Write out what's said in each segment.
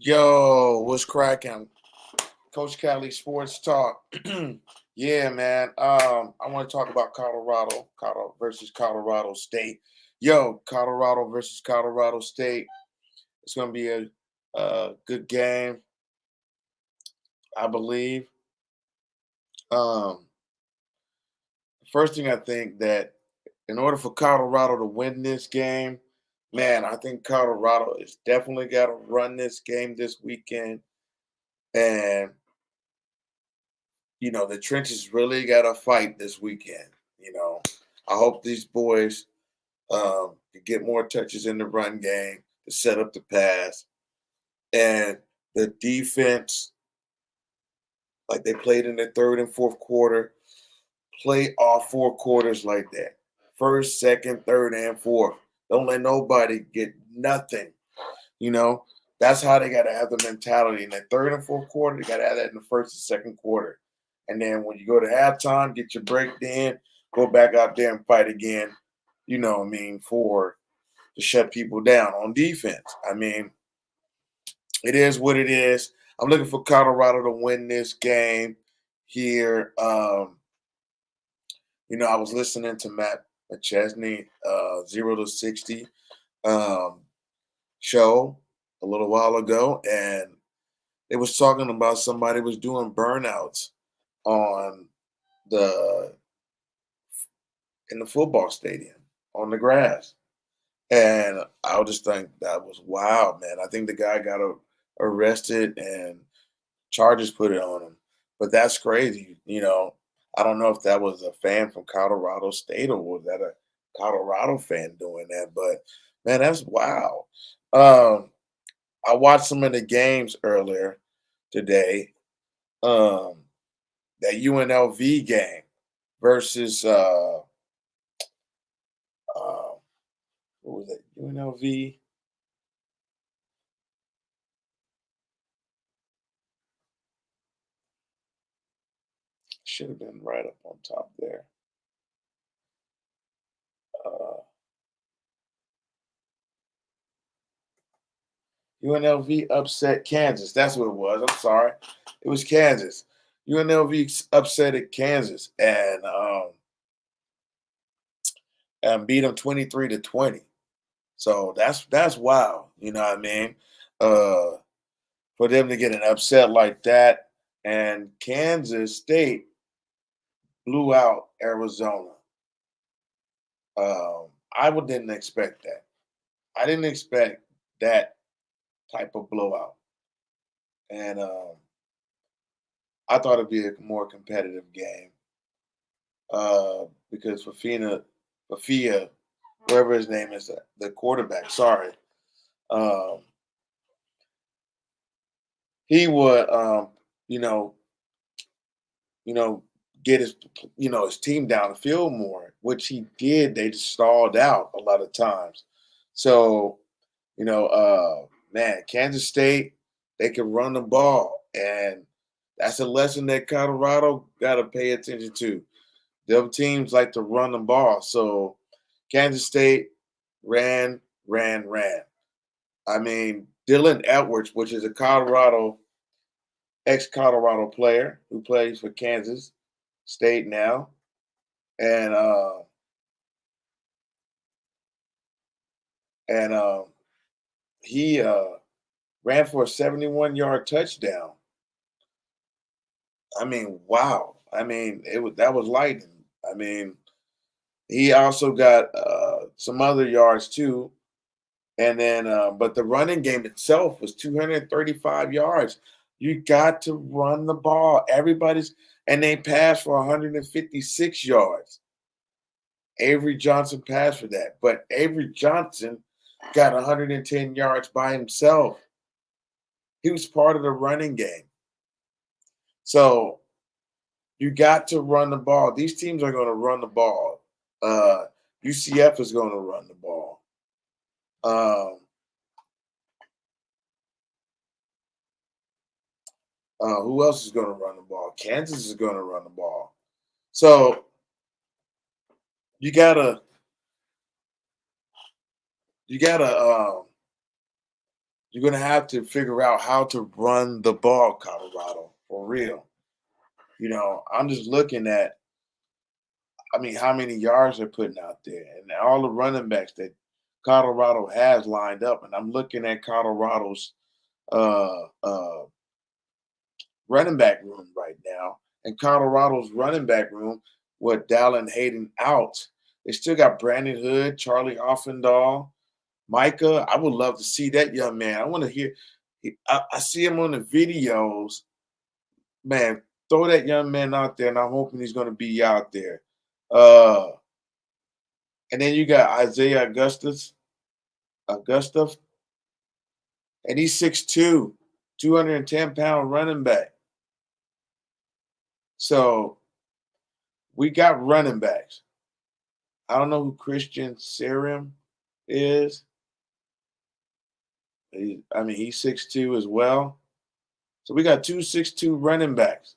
Yo, what's cracking? Coach Cali Sports Talk. Yeah, man. I want to talk about Colorado versus Colorado State. Yo, Colorado versus Colorado State. It's going to be a good game, I believe. Um, First thing I think that in order for Colorado to win this game, man, I think Colorado is definitely got to run this game this weekend. And the trenches really got to fight this weekend. You know, I hope these boys can get more touches in the run game to set up the pass. And the defense, like they played in the third and fourth quarter, play all four quarters like that. First, second, third, and fourth. Don't let nobody get nothing. You know, that's how they got to have the mentality. In the third and fourth quarter, they got to have that in the first and second quarter. And then when you go to halftime, get your break then, go back out there and fight again, for to shut people down on defense. I mean, it is what it is. I'm looking for Colorado to win this game here. I was listening to Matt McChesney, 0 to 60 um, show a little while ago, and it was talking about somebody was doing burnouts on the in the football stadium on the grass. And I just think that was wild, man. I think the guy got arrested and charges put it on him. But that's crazy. I don't know if that was a fan from Colorado State or was that a Colorado fan doing that. But man, that's wild. Um, I watched some of the games earlier today. Um, that UNLV game versus uh, what was it? UNLV. Should have been right up on top there. Uh, UNLV upset Kansas. That's what it was. I'm sorry. It was Kansas. UNLV upset at Kansas and beat them 23-20. So that's wild. You know what I mean? Uh, for them to get an upset like that, and Kansas State blew out Arizona. Didn't expect that. I didn't expect that type of blowout, and I thought it'd be a more competitive game because Fafia, whoever his name is, the quarterback. Sorry, um, he would, you know, you know, get his team down the field more, which he did. They just stalled out a lot of times. So, man, Kansas State, they can run the ball, and that's a lesson that Colorado got to pay attention to. Them teams like to run the ball. So Kansas State ran, ran, ran. I mean, Dylan Edwards, which is a ex-Colorado player who plays for Kansas State now, and and he ran for a 71-yard touchdown. I mean, wow. I mean, that was lightning. I mean, he also got some other yards too. And then, but the running game itself was 235 yards. You got to run the ball. And they passed for 156 yards. Avery Johnson passed for that. But Avery Johnson got 110 yards by himself. He was part of the running game. So you got to run the ball. These teams are going to run the ball. Uh, UCF is going to run the ball. Um, who else is going to run the ball? Kansas is going to run the ball. So you gotta you gotta You're gonna have to figure out how to run the ball, Colorado, for real. I'm just looking at, I mean, how many yards they're putting out there, and all the running backs that Colorado has lined up. And I'm looking at Colorado's uh, uh, running back room right now, and Colorado's running back room with Dallin Hayden out. They still got Brandon Hood, Charlie Offendahl, Micah. I would love to see that young man. I want to hear. I see him on the videos. Man, throw that young man out there, and I'm hoping he's going to be out there. Uh, and then you got Isaiah Augustus, and he's 6'2", 210-pound running back. So we got running backs. I don't know who Christian Serum is. I mean, he's 6'2" as well. So we got two 6'2" running backs.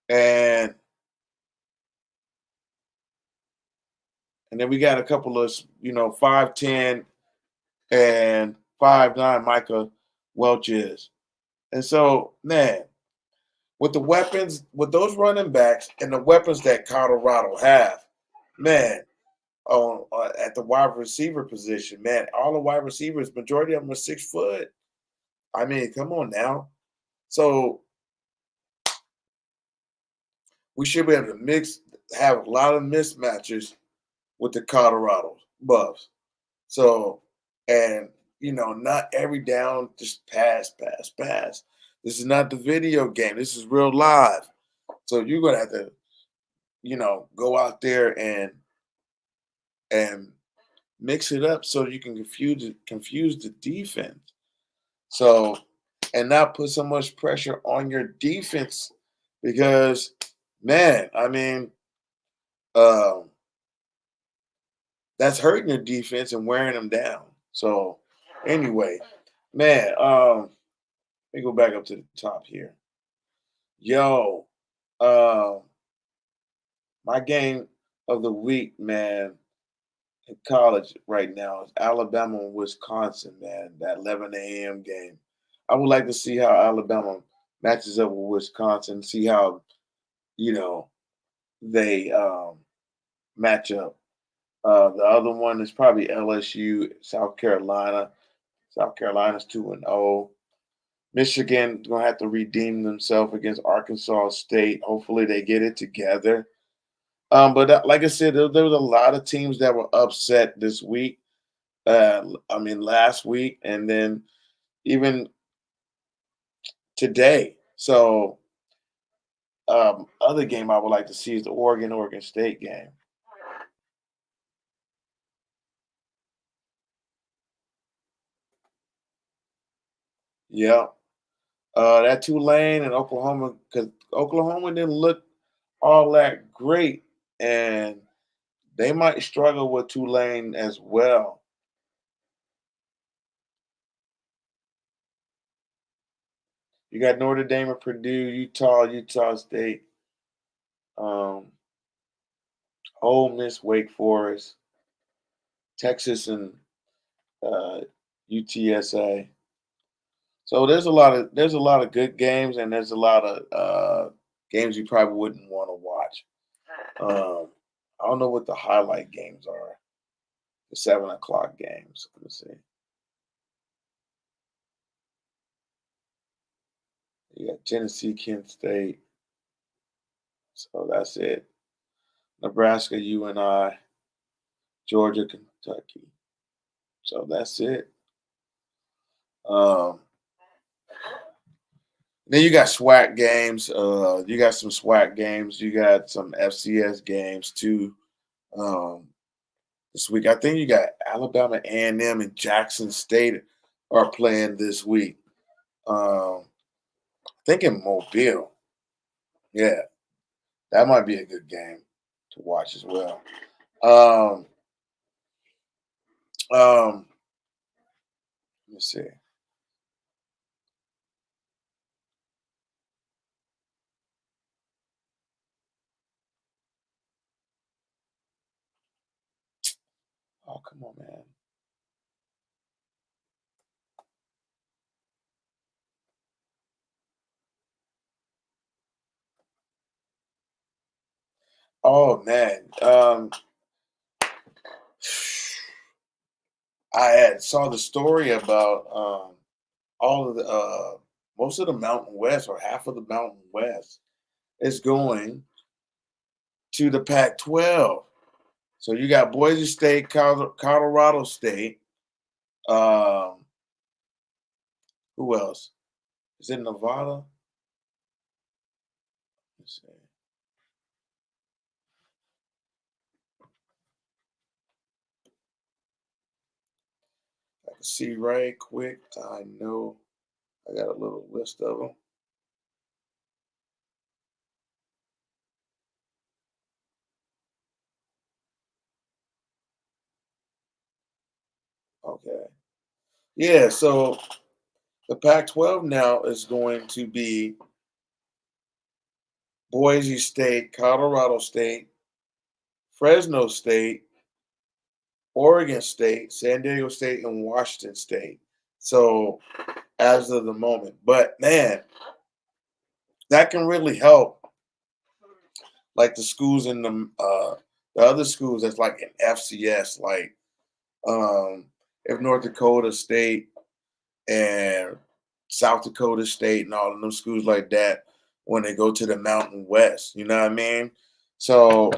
And then we got a couple of, 5'10" and 5'9" Micah Welch is. And so, man, with the weapons, with those running backs and the weapons that Colorado have, man, on at the wide receiver position, man, all the wide receivers, majority of them are 6 foot. I mean, come on now. So we should be able to have a lot of mismatches with the Colorado Buffs. So, and not every down just pass. This is not the video game. This is real live. So you're gonna have to, go out there and mix it up so you can confuse the defense. So, and not put so much pressure on your defense because, man, I mean, um, that's hurting your defense and wearing them down. So, anyway, man, let me go back up to the top here. Yo, um, my game of the week, man, in college right now is Alabama and Wisconsin, man. That 11 a.m. game. I would like to see how Alabama matches up with Wisconsin. See how you know they match up. The other one is probably LSU, South Carolina. South Carolina's 2-0. Michigan gonna have to redeem themselves against Arkansas State. Hopefully, they get it together. But like I said, there was a lot of teams that were upset this week. I mean, last week, and then even today. So, other game I would like to see is the Oregon State game. Yeah, that Tulane and Oklahoma, because Oklahoma didn't look all that great, and they might struggle with Tulane as well. You got Notre Dame and Purdue, Utah State, um, Ole Miss, Wake Forest, Texas, and UTSA. So there's a lot of good games, and there's a lot of games you probably wouldn't want to watch. I don't know what the highlight games are. The 7 o'clock games. Let me see. You got Tennessee, Kent State. So that's it. Nebraska, UNI, Georgia, Kentucky. So that's it. Um, then you got SWAC games. You got some SWAC games. You got some FCS games too. Um, this week, I think you got Alabama A&M and Jackson State are playing this week. I think in Mobile. Yeah, that might be a good game to watch as well. Um, let me see. Oh, come on, man. Oh man, I had saw the story about all of the most of the Mountain West or half of the Mountain West is going to the Pac-12. So you got Boise State, Colorado State. Um, who else? Is it Nevada? Let's see. I can see right quick. I know I got a little list of them. Okay. Yeah, so the Pac-12 now is going to be Boise State, Colorado State, Fresno State, Oregon State, San Diego State, and Washington State. So as of the moment, but man, that can really help like the schools in the other schools that's like in FCS, like if North Dakota State and South Dakota State and all of them schools like that when they go to the Mountain West. You know what I mean? So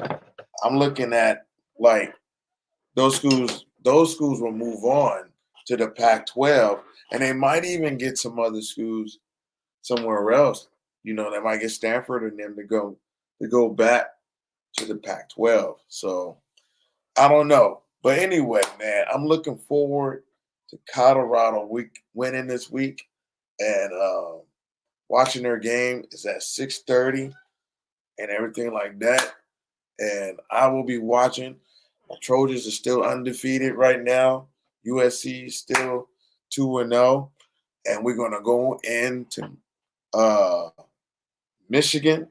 I'm looking at like those schools will move on to the Pac-12, and they might even get some other schools somewhere else. You know, they might get Stanford and them to go back to the Pac-12. So I don't know, but anyway, man, I'm looking forward to Colorado week winning this week, and watching their game is at 6:30 and everything like that. And I will be watching. The Trojans are still undefeated right now. USC is still 2-0, and we're gonna go into uh, Michigan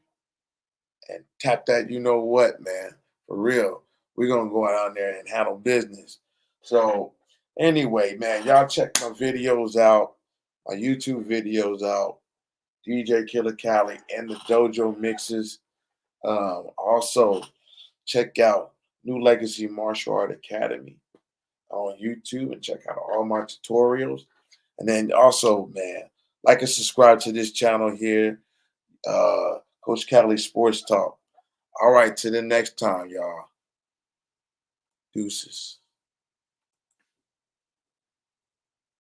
and tap that. You know what, man? For real, we're gonna go out there and handle business. So anyway, man, y'all check my videos out, my YouTube videos out. DJ Killer Cali and the Dojo mixes. Also, check out New Legacy Martial Art Academy on YouTube and check out all my tutorials. And then also, man, like and subscribe to this channel here, Coach Cali Sports Talk. All right, till the next time, y'all. Deuces.